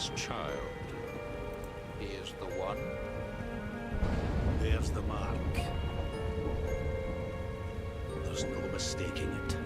This child, he is the one. There's the mark. There's no mistaking it.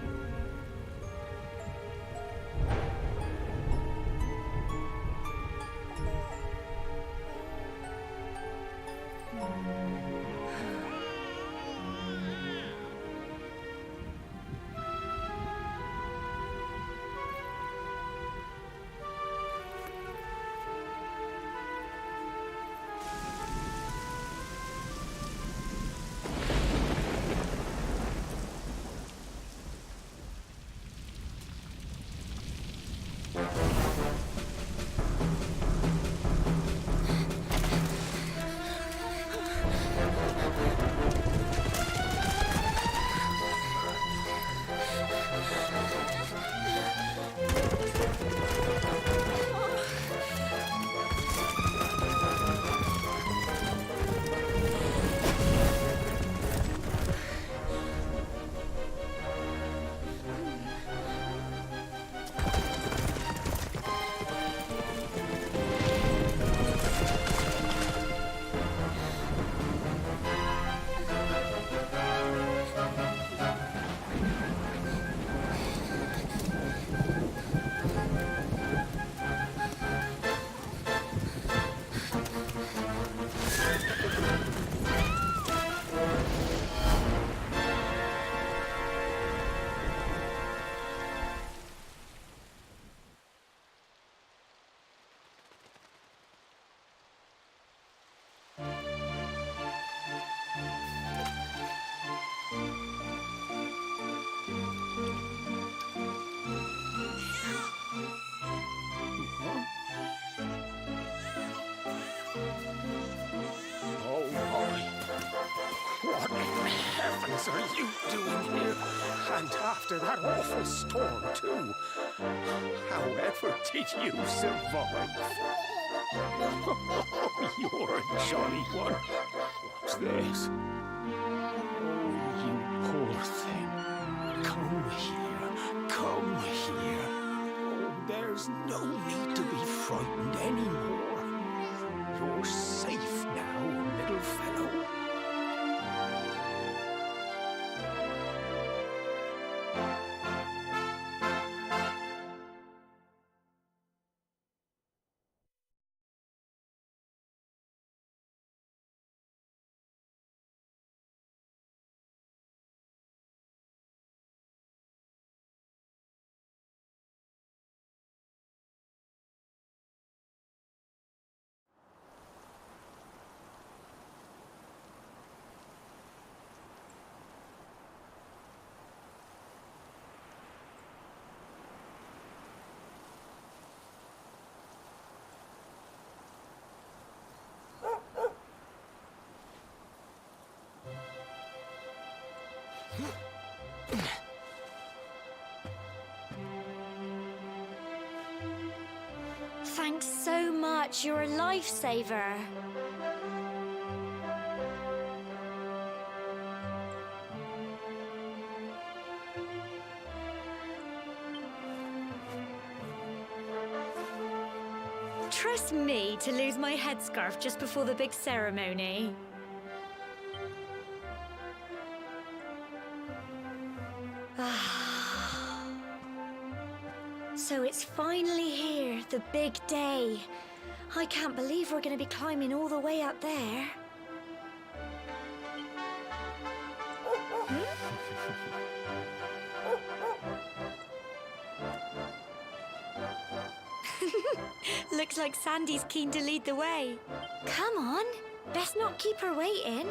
What in heavens are you doing here? And after that awful storm, too. However did you survive? You're a jolly one. What's this? Oh, you poor thing. Come here. Come here. Oh, there's no need to be frightened anymore. You're safe now, little fellow. Thanks so much. You're a lifesaver. Trust me to lose my headscarf just before the big ceremony. So it's finally here, the big day. I can't believe we're going to be climbing all the way up there. Looks like Sandy's keen to lead the way. Come on, best not keep her waiting.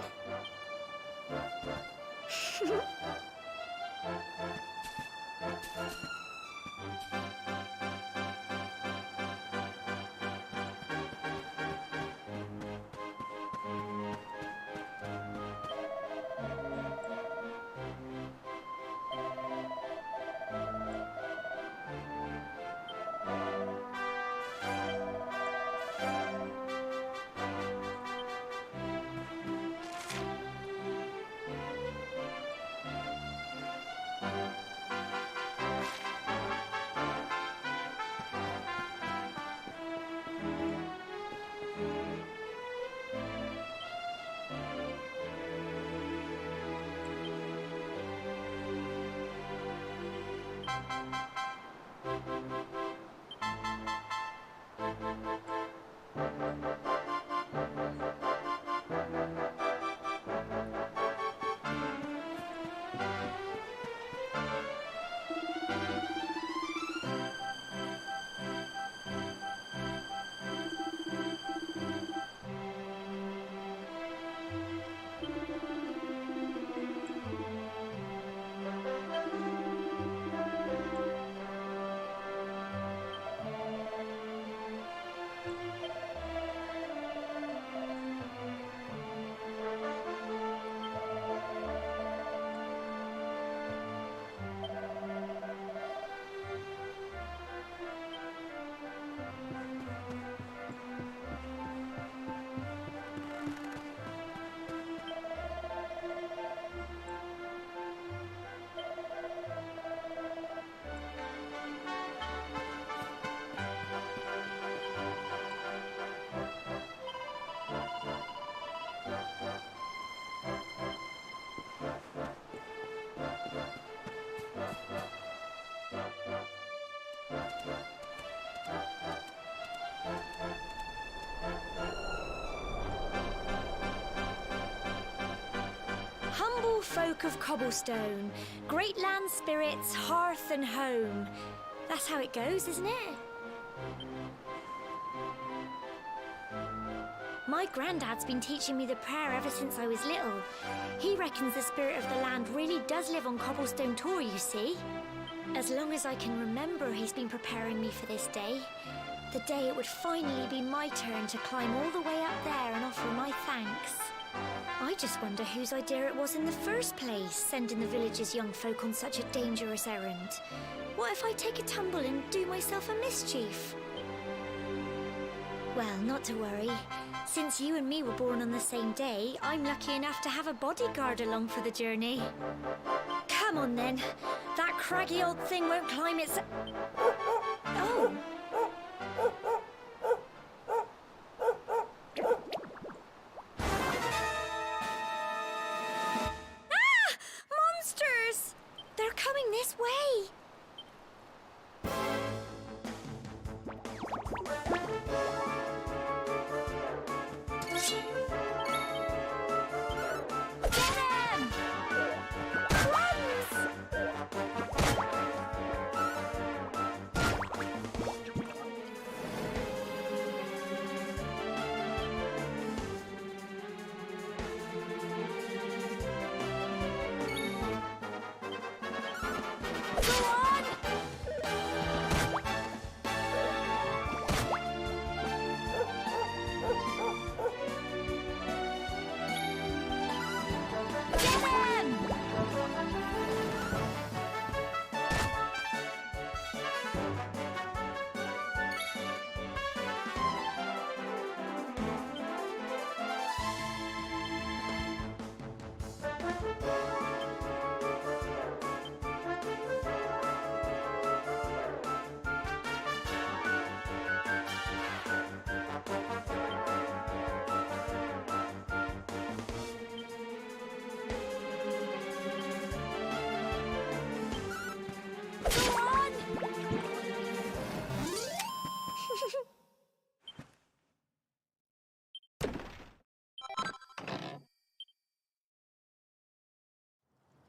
Humble folk of cobblestone, great land spirits, hearth and home. That's how it goes, isn't it? My granddad's been teaching me the prayer ever since I was little. He reckons the spirit of the land really does live on Cobblestone Tor, you see. As long as I can remember, he's been preparing me for this day. The day it would finally be my turn to climb all the way up there and offer my thanks. I just wonder whose idea it was in the first place, sending the village's young folk on such a dangerous errand. What if I take a tumble and do myself a mischief? Well, not to worry. Since you and me were born on the same day, I'm lucky enough to have a bodyguard along for the journey. Come on then. That craggy old thing won't climb its... Oh! Ah! Monsters! They're coming this way!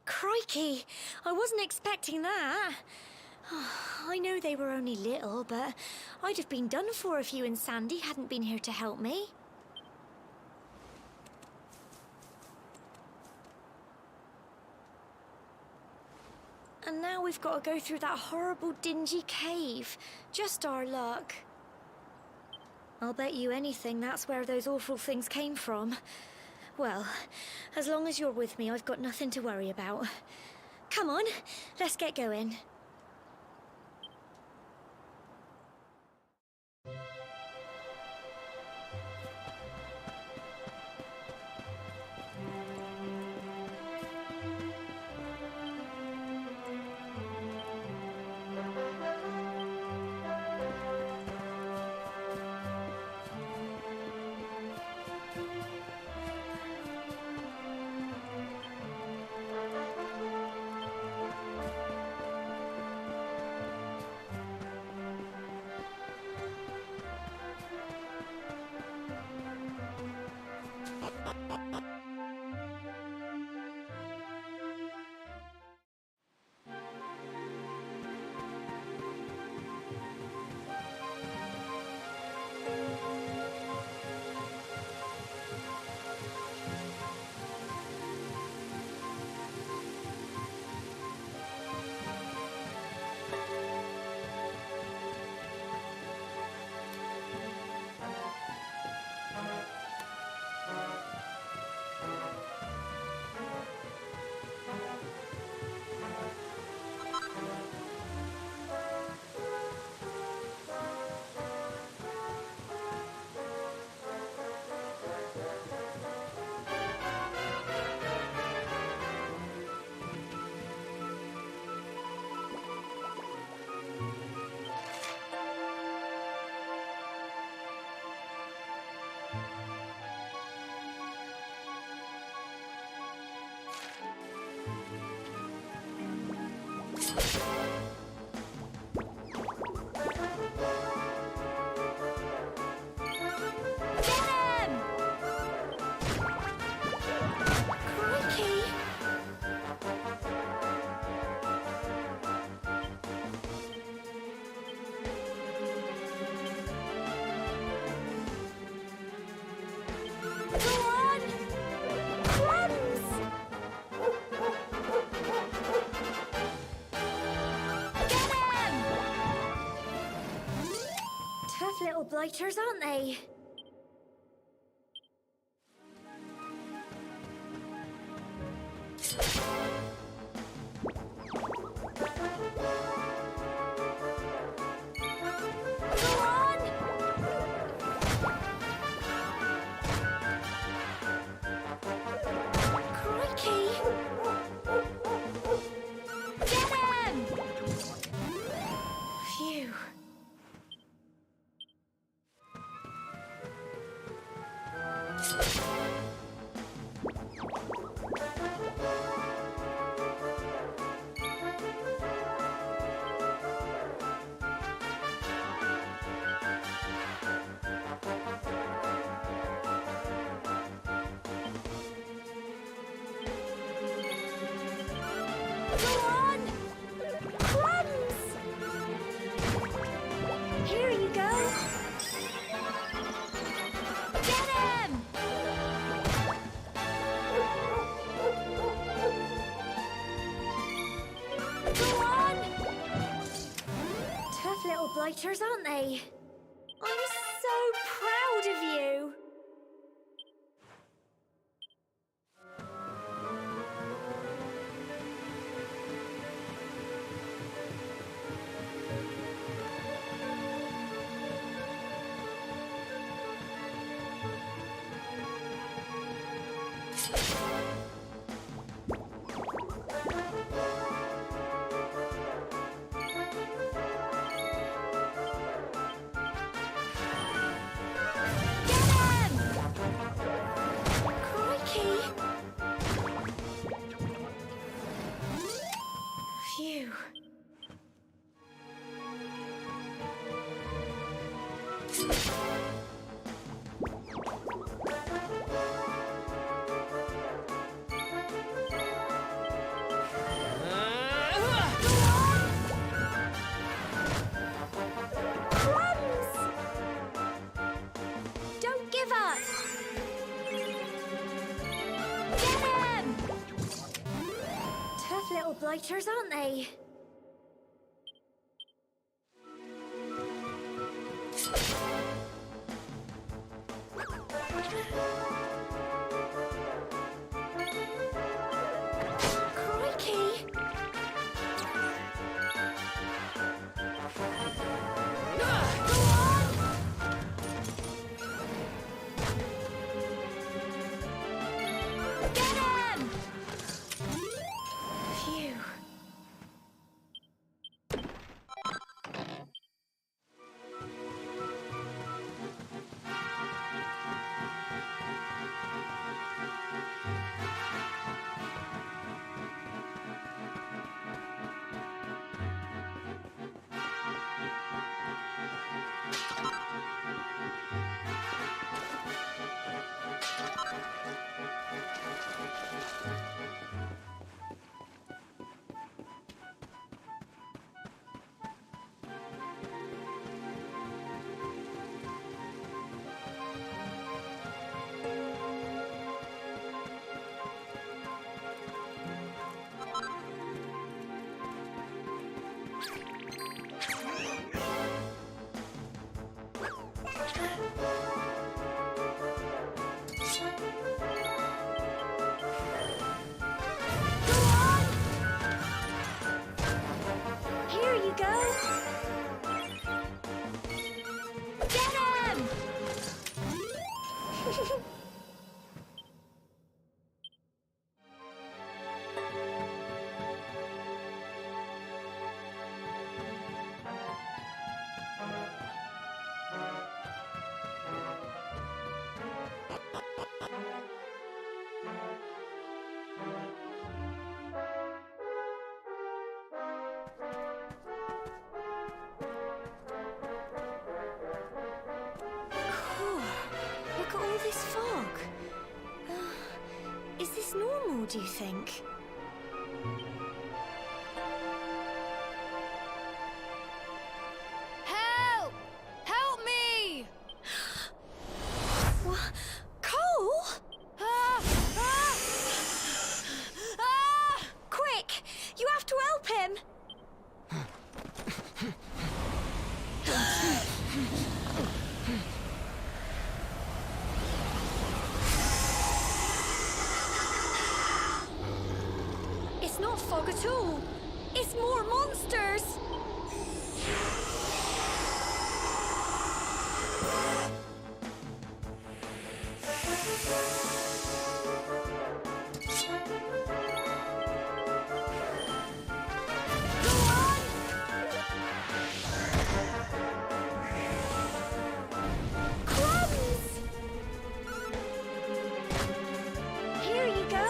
Crikey, I wasn't expecting that. I know they were only little, but I'd have been done for if you and Sandy hadn't been here to help me. And now we've got to go through that horrible dingy cave. Just our luck. I'll bet you anything that's where those awful things came from. Well, as long as you're with me, I've got nothing to worry about. Come on, let's get going. blighters, aren't they? Go on! Crikey! Get him! Phew. Go on! Crumbs! Here you go! Get him! Go on! Tough little blighters, aren't they? I'm so proud of you! Crikey! Phew. Crumbs! Don't give up! Get him! Tough little blighters, aren't they? Crikey! Go on! Get him! Phew. this fog? Is this normal, do you think? Help! Help me! What? Cole? Ah! Ah! Ah! Quick! You have to help him! fog at all. It's more monsters. Here you go.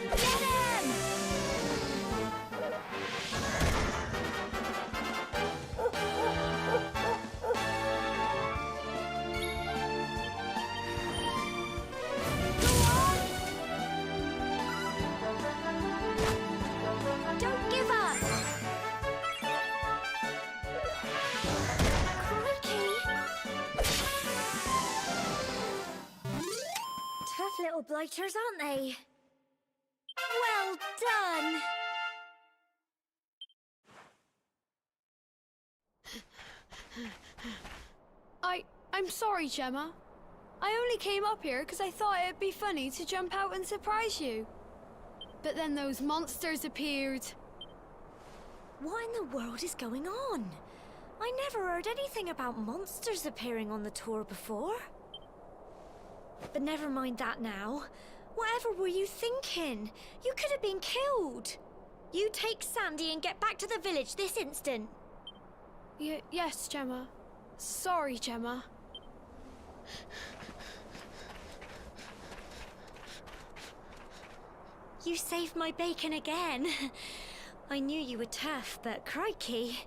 Get him! Don't give up. Crikey. Tough little blighters, aren't they? Well done. I'm sorry, Gemma. I only came up here because I thought it'd be funny to jump out and surprise you. But then those monsters appeared. What in the world is going on? I never heard anything about monsters appearing on the tour before. But never mind that now. Whatever were you thinking? You could have been killed. You take Sandy and get back to the village this instant. Yes, Gemma. Sorry, Gemma. You saved my bacon again. I knew you were tough, but crikey,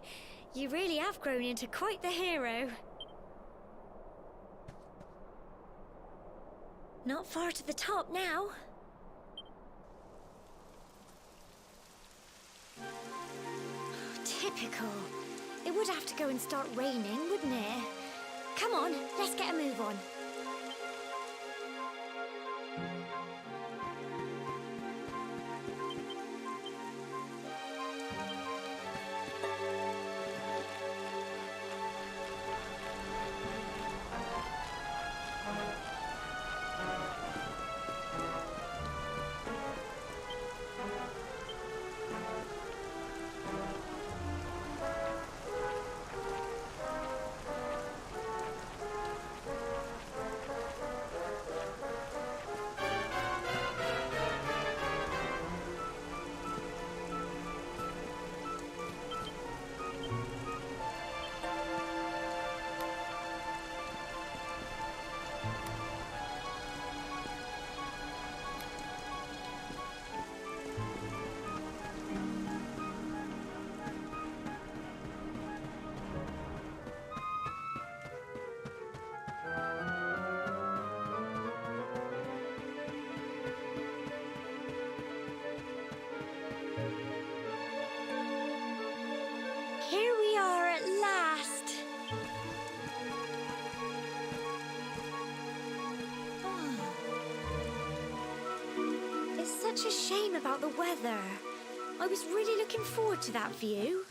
you really have grown into quite the hero. Not far to the top now. Typical. It would have to go and start raining, wouldn't it? Come on, let's get a move on. Here we are at last. Oh. It's such a shame about the weather. I was really looking forward to that view.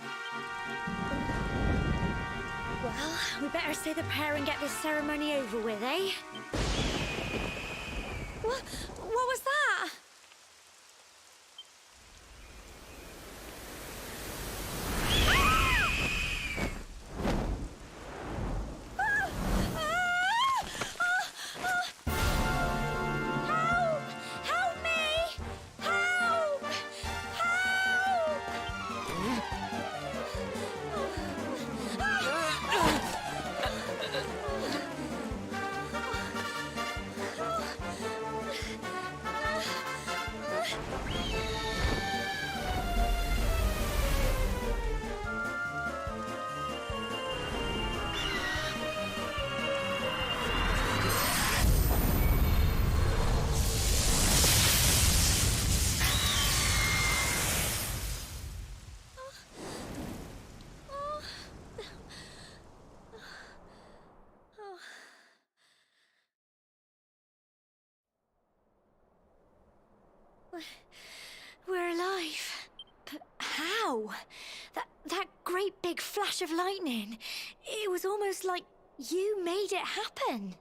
Well, we better say the prayer and get this ceremony over with, eh? What was that? We're alive. But how? That great big flash of lightning. It was almost like you made it happen.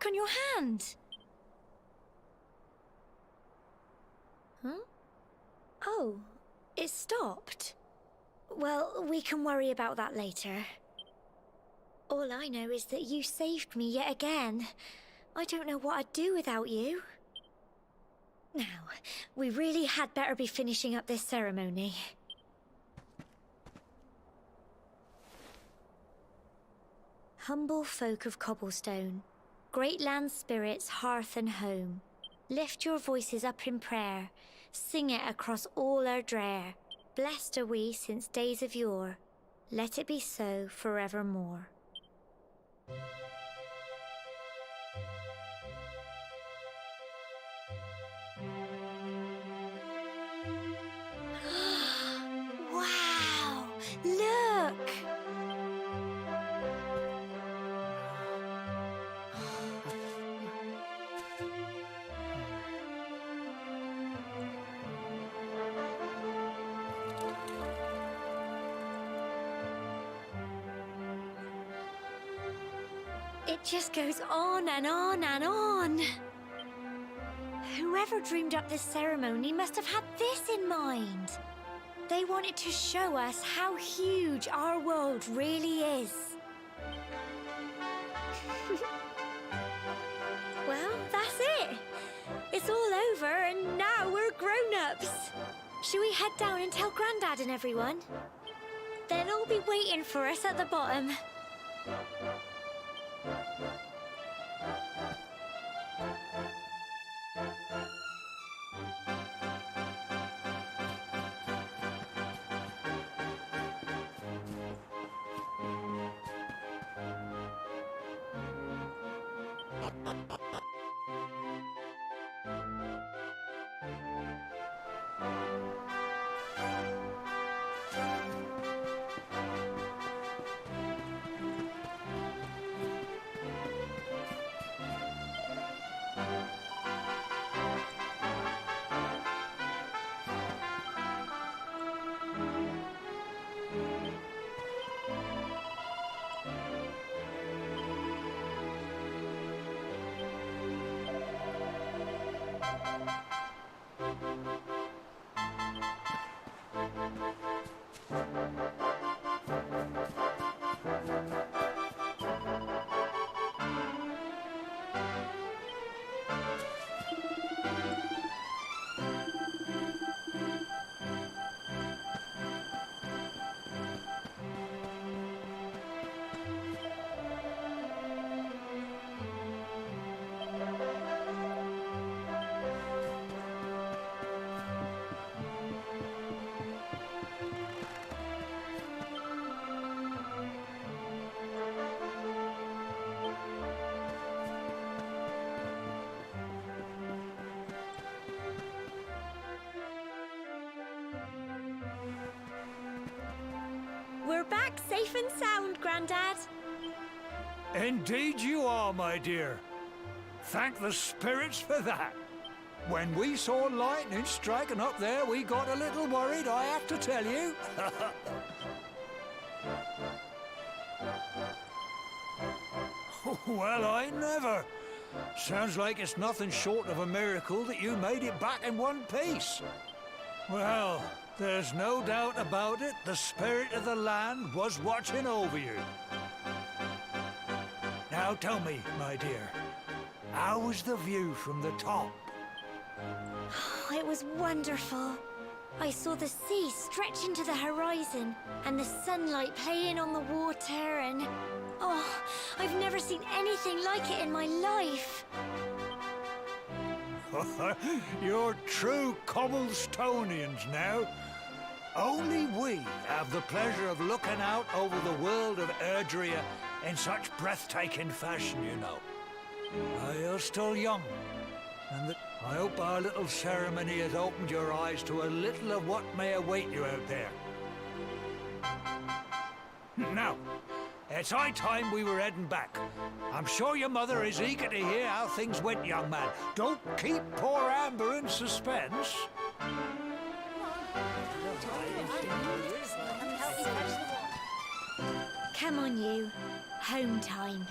mark on your hand? Huh? Oh, it stopped. Well, we can worry about that later. All I know is that you saved me yet again. I don't know what I'd do without you. Now, we really had better be finishing up this ceremony. Humble folk of Cobblestone, great land spirits, hearth and home, lift your voices up in prayer, sing it across all our drear. Blessed are we since days of yore, let it be so forevermore. Wow! Look! It just goes on and on and on. Whoever dreamed up this ceremony must have had this in mind. They wanted to show us how huge our world really is. Well, that's it. It's all over and now we're grown-ups. Shall we head down and tell Grandad and everyone? They'll all be waiting for us at the bottom. We're back safe and sound, Grandad. Indeed you are, my dear. Thank the spirits for that. When we saw lightning striking up there, we got a little worried, I have to tell you. Well, I never. Sounds like it's nothing short of a miracle that you made it back in one piece. Well, there's no doubt about it, the spirit of the land was watching over you. Now tell me, my dear, how was the view from the top? It was wonderful. I saw the sea stretch into the horizon and the sunlight playing on the water and... Oh, I've never seen anything like it in my life. You're true Cobblestonians now. Only we have the pleasure of looking out over the world of Erdrea in such breathtaking fashion, you know. You're still young, and I hope our little ceremony has opened your eyes to a little of what may await you out there. Now, it's high time we were heading back. I'm sure your mother is eager to hear how things went, young man. Don't keep poor Amber in suspense. Come on, you. Home time.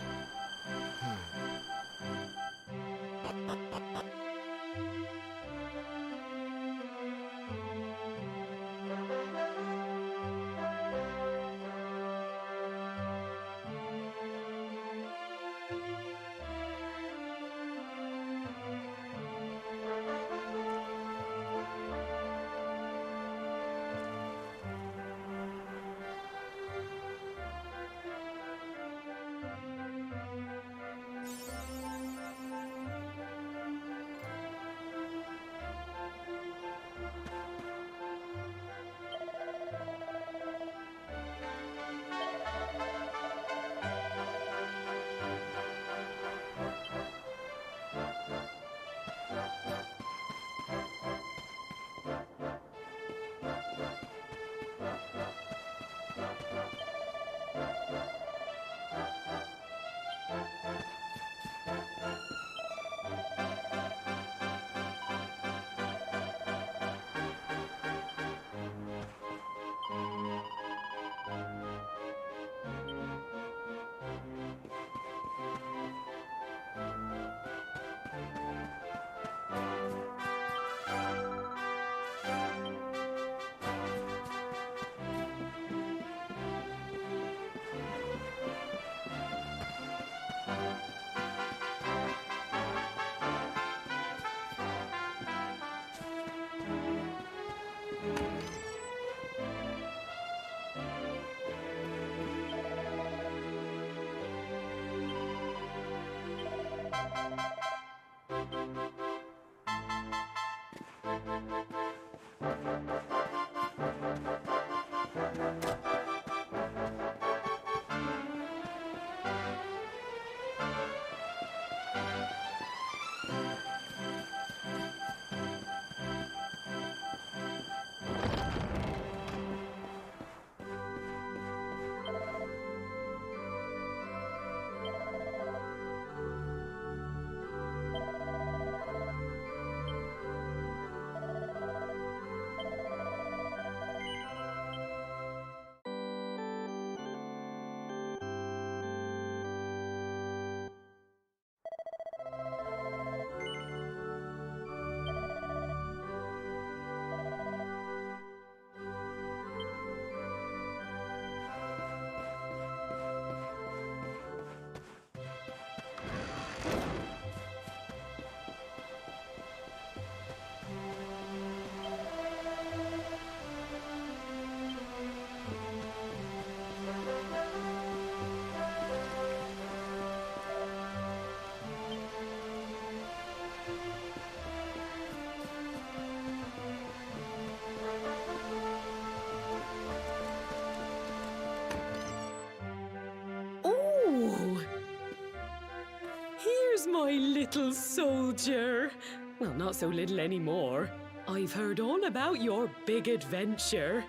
Here's my little soldier. Well, not so little anymore. I've heard all about your big adventure.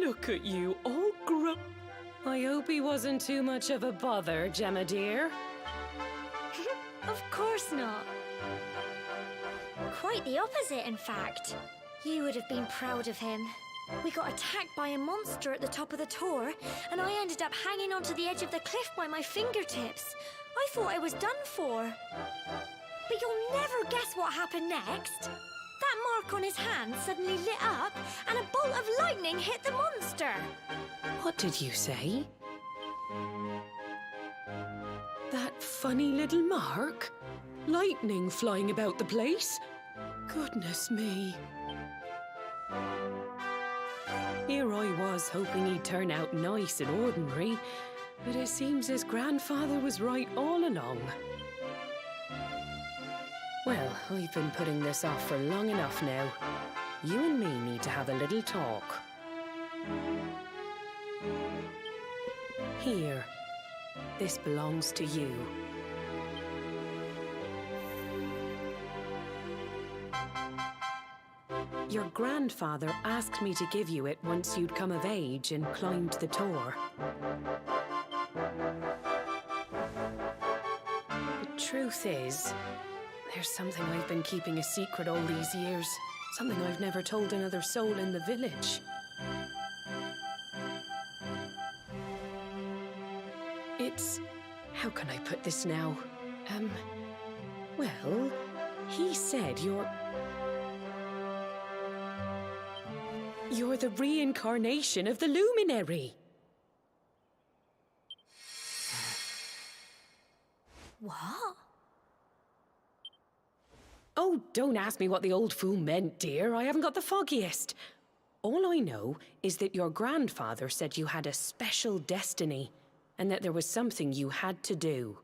Look at you, all grown. I hope he wasn't too much of a bother, Gemma dear. Of course not. Quite the opposite, in fact. You would have been proud of him. We got attacked by a monster at the top of the tor, and I ended up hanging onto the edge of the cliff by my fingertips. I thought I was done for. But you'll never guess what happened next. That mark on his hand suddenly lit up, and a bolt of lightning hit the monster. What did you say? That funny little mark? Lightning flying about the place? Goodness me. Here I was hoping he'd turn out nice and ordinary, but it seems his grandfather was right all along. Well, I've been putting this off for long enough now. You and me need to have a little talk. Here, this belongs to you. Your grandfather asked me to give you it once you'd come of age and climbed the tor. The truth is, there's something I've been keeping a secret all these years. Something I've never told another soul in the village. It's... how can I put this now? Well, he said you're the reincarnation of the luminary. What? Oh, don't ask me what the old fool meant, dear. I haven't got the foggiest. All I know is that your grandfather said you had a special destiny, and that there was something you had to do.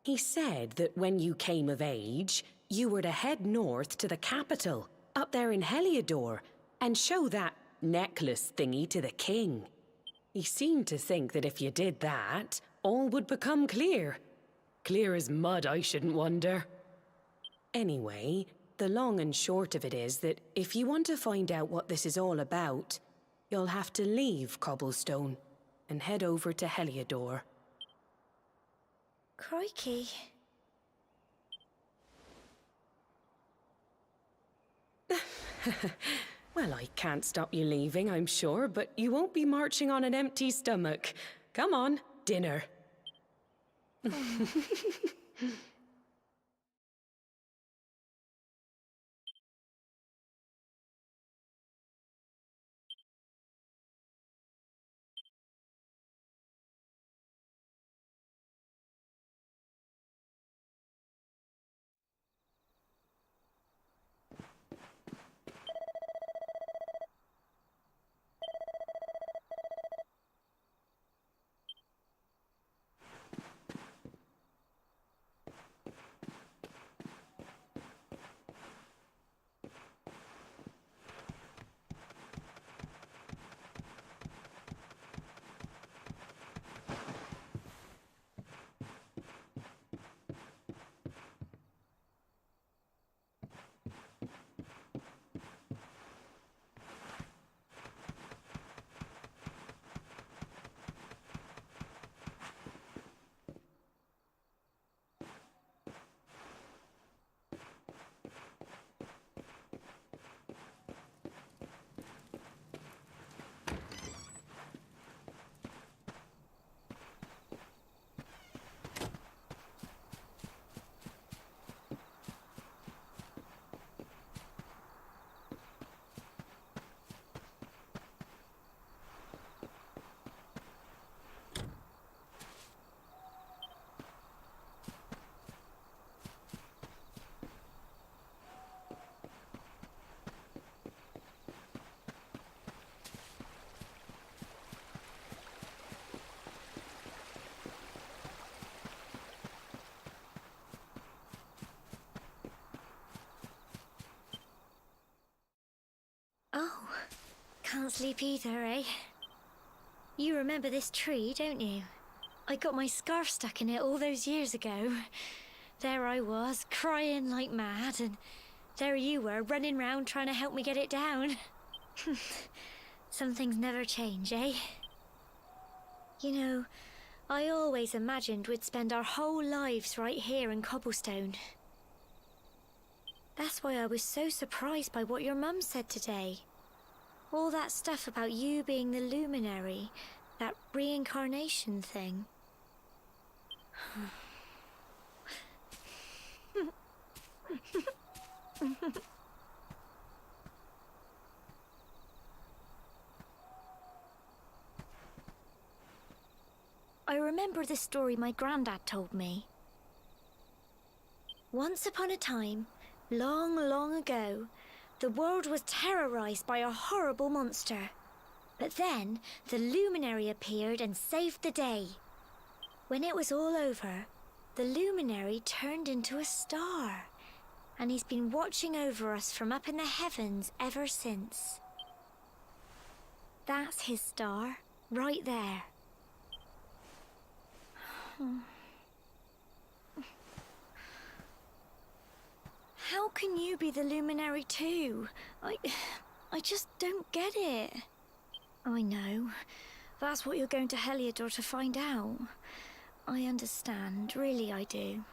He said that when you came of age, you were to head north to the capital, up there in Heliodor, and show that necklace thingy to the king. He seemed to think that if you did that, all would become clear. Clear as mud, I shouldn't wonder. Anyway, the long and short of it is that if you want to find out what this is all about, you'll have to leave Cobblestone and head over to Heliodor. Crikey. Well, I can't stop you leaving, I'm sure, but you won't be marching on an empty stomach. Come on, dinner. Oh, can't sleep either, eh? You remember this tree, don't you? I got my scarf stuck in it all those years ago. There I was, crying like mad, and there you were, running round trying to help me get it down. Some things never change, eh? You know, I always imagined we'd spend our whole lives right here in Cobblestone. That's why I was so surprised by what your mum said today. All that stuff about you being the luminary, that reincarnation thing. I remember the story my granddad told me. Once upon a time, long, long ago, the world was terrorized by a horrible monster. But then, the luminary appeared and saved the day. When it was all over, the luminary turned into a star. And he's been watching over us from up in the heavens ever since. That's his star, right there. How can you be the luminary too? I just don't get it. I know. That's what you're going to Heliodor to find out. I understand, really I do.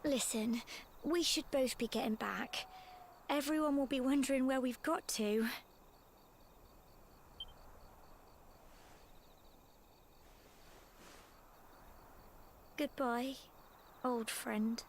Listen, we should both be getting back. Everyone will be wondering where we've got to. Goodbye, old friend.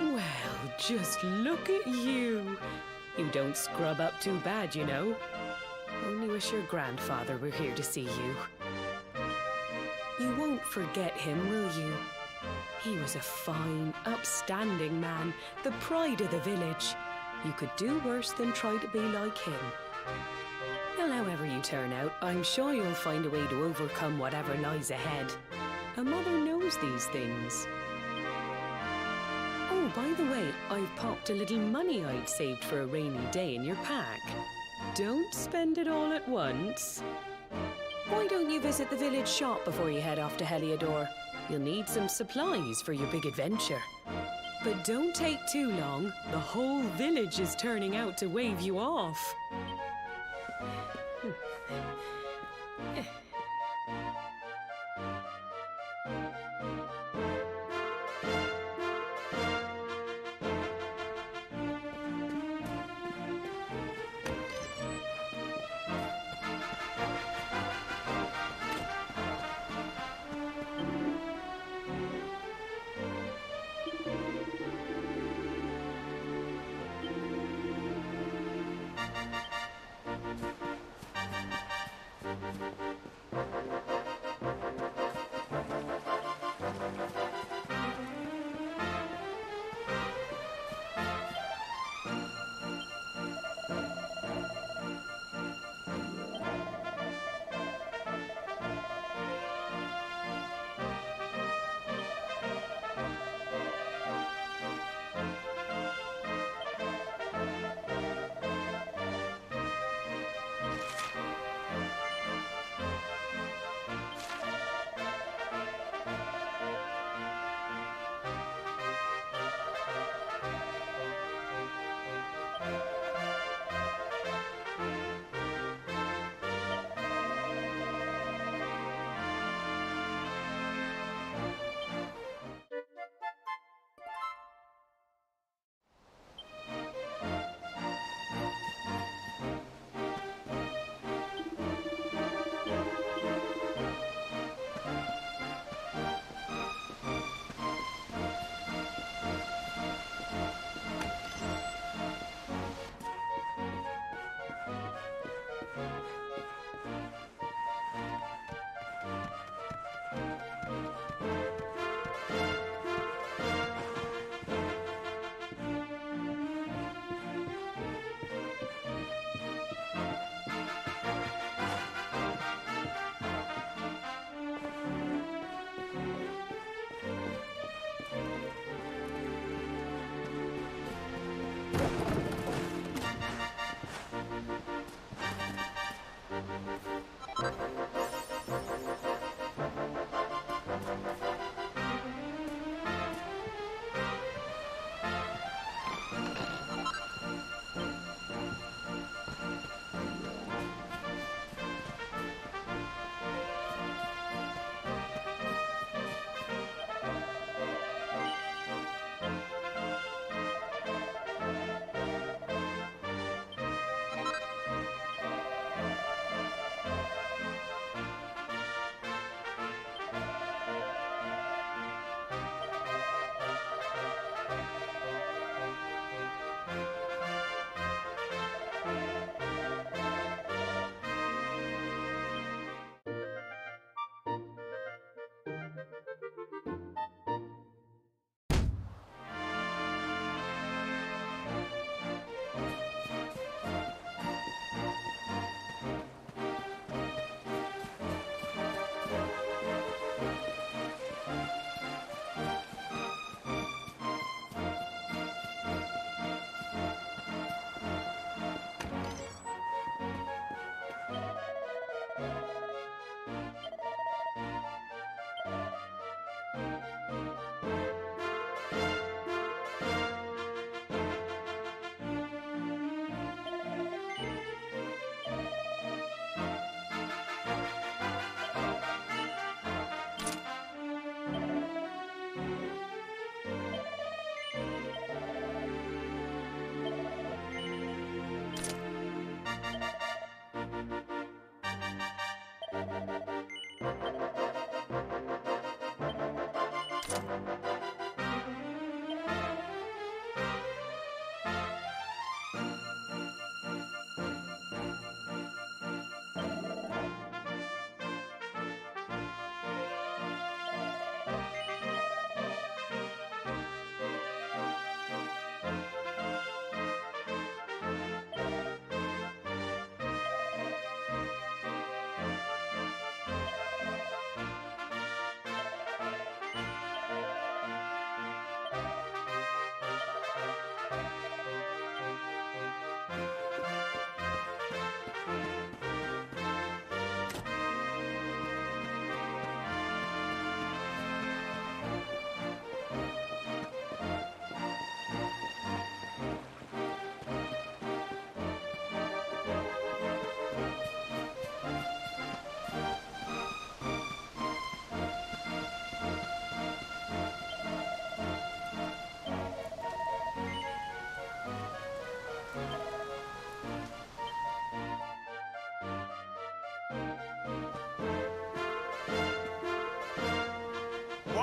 Well, just look at you. You don't scrub up too bad, you know. Only wish your grandfather were here to see you. You won't forget him, will you? He was a fine, upstanding man, the pride of the village. You could do worse than try to be like him. Well, however you turn out, I'm sure you'll find a way to overcome whatever lies ahead. A mother knows these things. Oh, by the way, I've popped a little money I'd saved for a rainy day in your pack. Don't spend it all at once. Why don't you visit the village shop before you head off to Heliodor? You'll need some supplies for your big adventure. But don't take too long. The whole village is turning out to wave you off.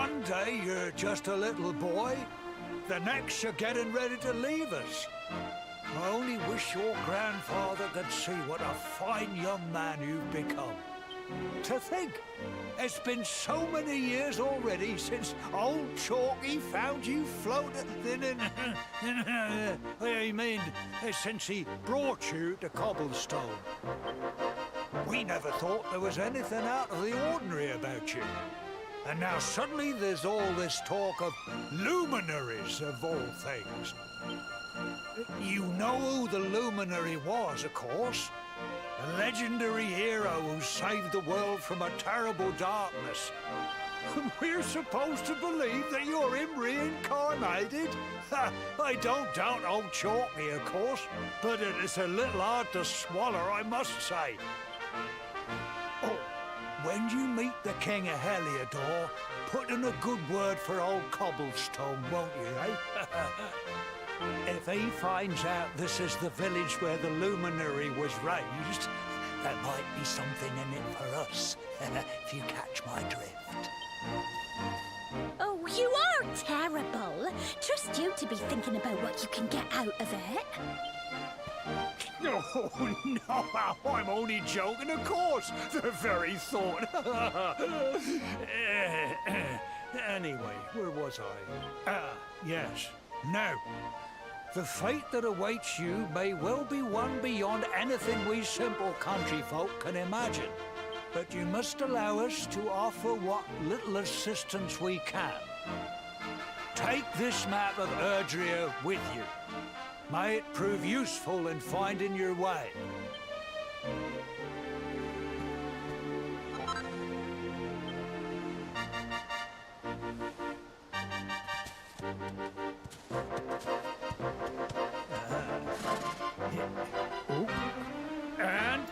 One day you're just a little boy, the next you're getting ready to leave us. I only wish your grandfather could see what a fine young man you've become. To think, it's been so many years already since old Chalky found you floating I mean, since he brought you to Cobblestone. We never thought there was anything out of the ordinary about you. And now suddenly there's all this talk of luminaries, of all things. You know who the luminary was, of course. A legendary hero who saved the world from a terrible darkness. We're supposed to believe that you're him reincarnated? I don't doubt old Chalky, of course, but it's a little hard to swallow, I must say. Oh, when you meet the King of Heliodor, put in a good word for old Cobblestone, won't you, eh? If he finds out this is the village where the luminary was raised, there might be something in it for us, if you catch my drift. Oh, you are terrible. Trust you to be thinking about what you can get out of it. Oh, no, I'm only joking, of course. The very thought. Anyway, where was I? Ah, yes. Now, the fate that awaits you may well be one beyond anything we simple country folk can imagine. But you must allow us to offer what little assistance we can. Take this map of Erdrea with you. May it prove useful in finding your way. And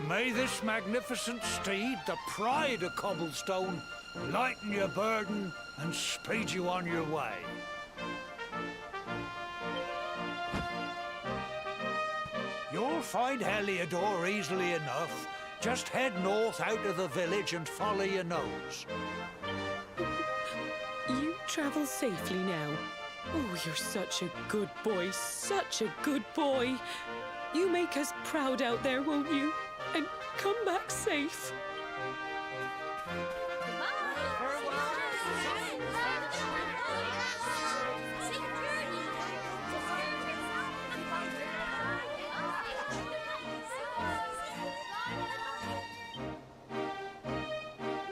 may this magnificent steed, the pride of Cobblestone, lighten your burden and speed you on your way. You'll find Heliodor easily enough. Just head north out of the village and follow your nose. You travel safely now. Oh, you're such a good boy, such a good boy. You make us proud out there, won't you? And come back safe.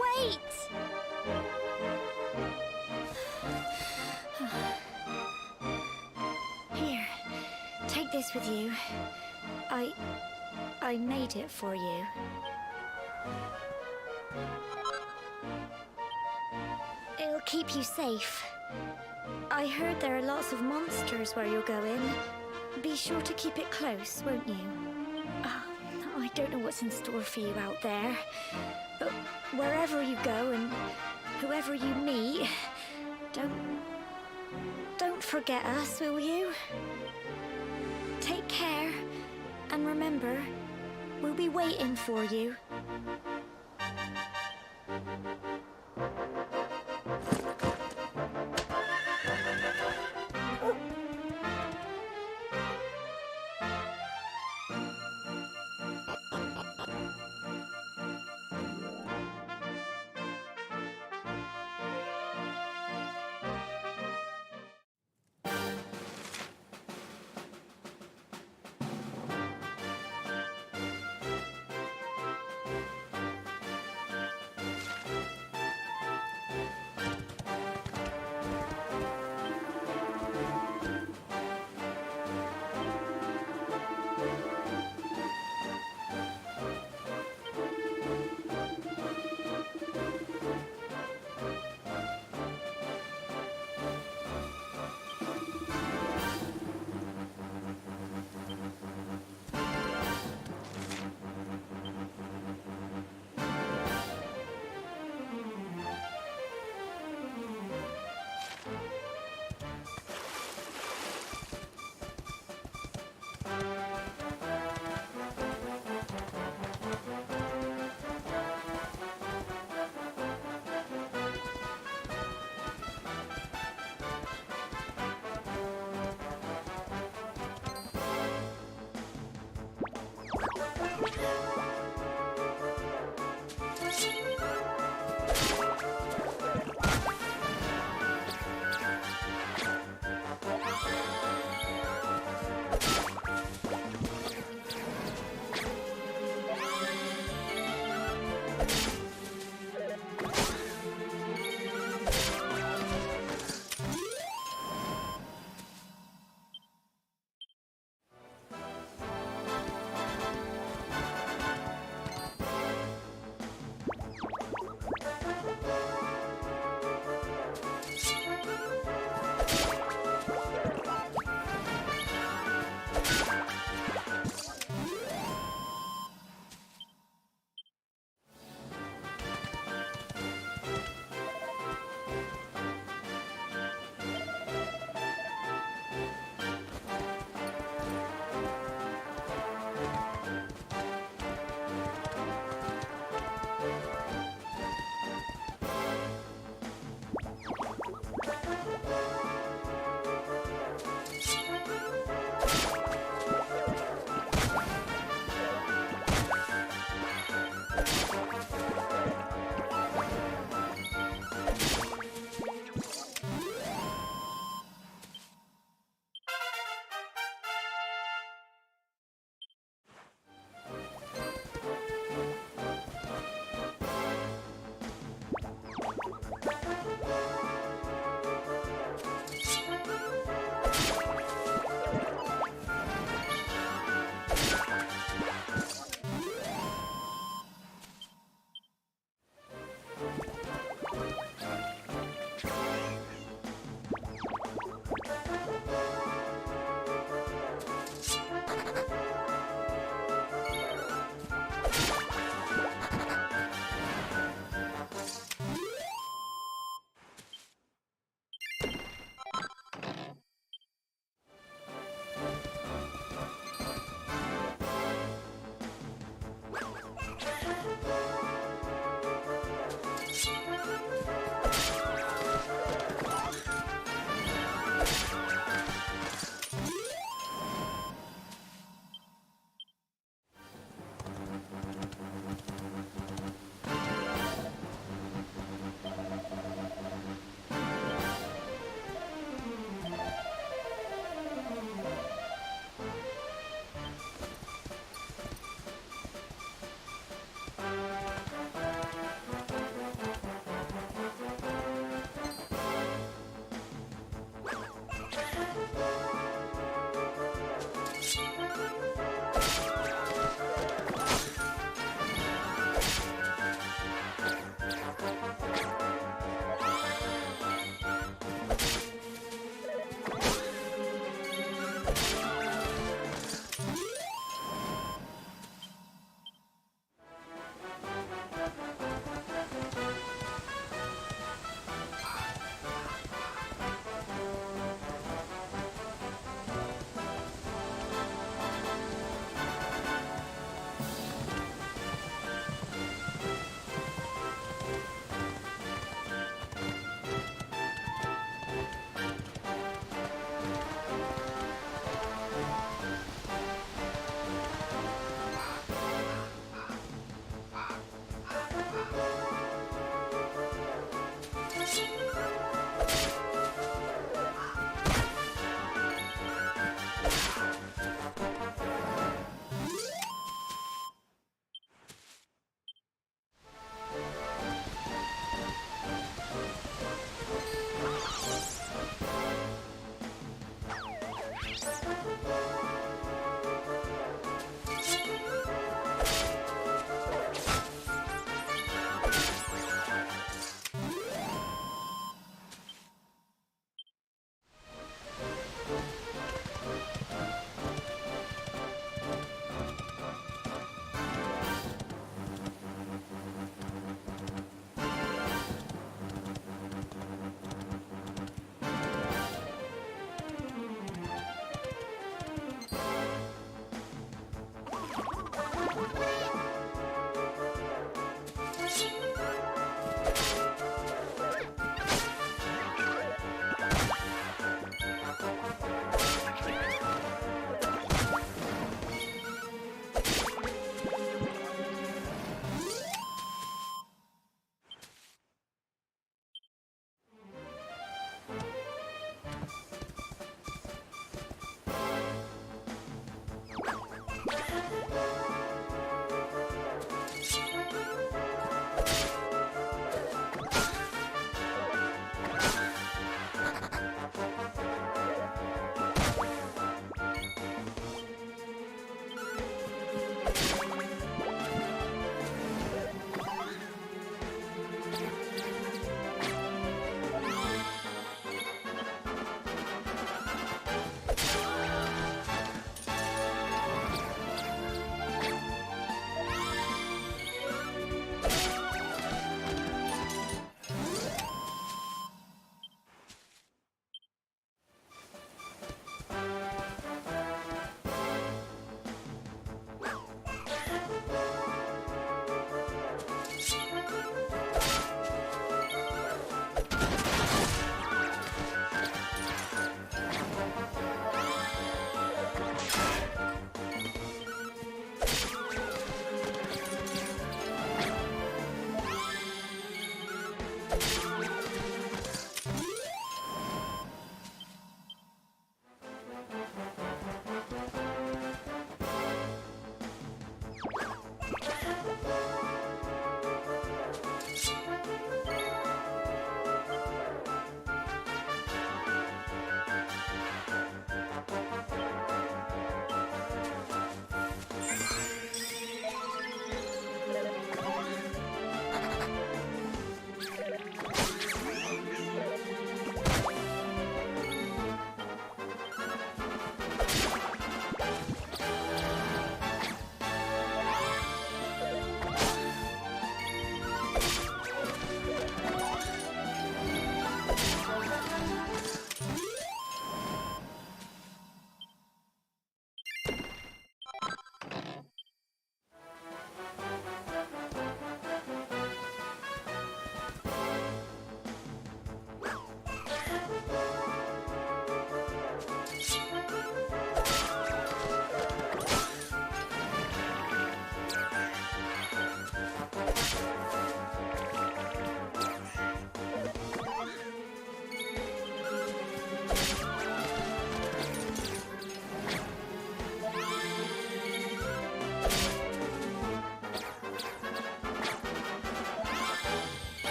Wait! Here, take this with you. I made it for you. It'll keep you safe. I heard there are lots of monsters where you're going. Be sure to keep it close, won't you? Oh, I don't know what's in store for you out there, but wherever you go and whoever you meet, don't forget us, will you? Take care, and remember, we'll be waiting for you.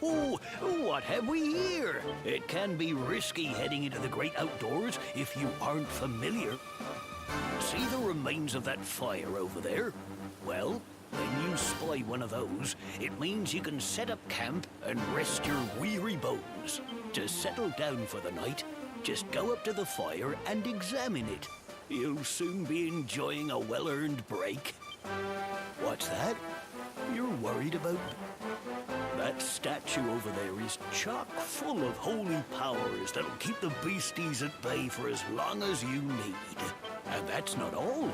Oh, what have we here? It can be risky heading into the great outdoors if you aren't familiar. See the remains of that fire over there? Well, when you spy one of those, it means you can set up camp and rest your weary bones. To settle down for the night, just go up to the fire and examine it. You'll soon be enjoying a well-earned break. What's that? You're worried about? That statue over there is chock full of holy powers that'll keep the beasties at bay for as long as you need. And that's not all.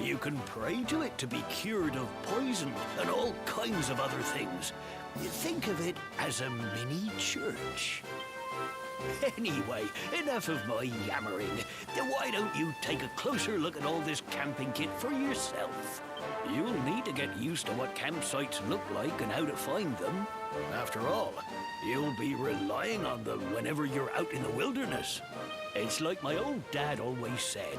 You can pray to it to be cured of poison and all kinds of other things. Think of it as a mini church. Anyway, enough of my yammering. Why don't you take a closer look at all this camping kit for yourself? You'll need to get used to what campsites look like and how to find them. After all, you'll be relying on them whenever you're out in the wilderness. It's like my old dad always said,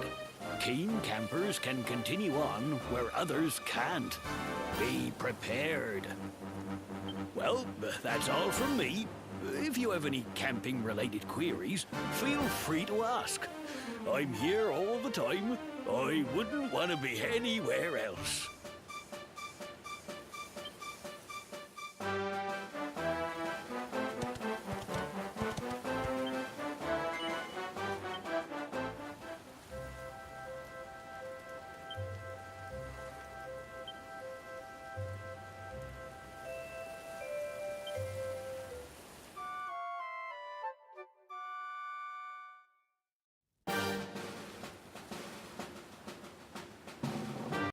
keen campers can continue on where others can't. Be prepared. Well, that's all from me. If you have any camping-related queries, feel free to ask. I'm here all the time. I wouldn't want to be anywhere else.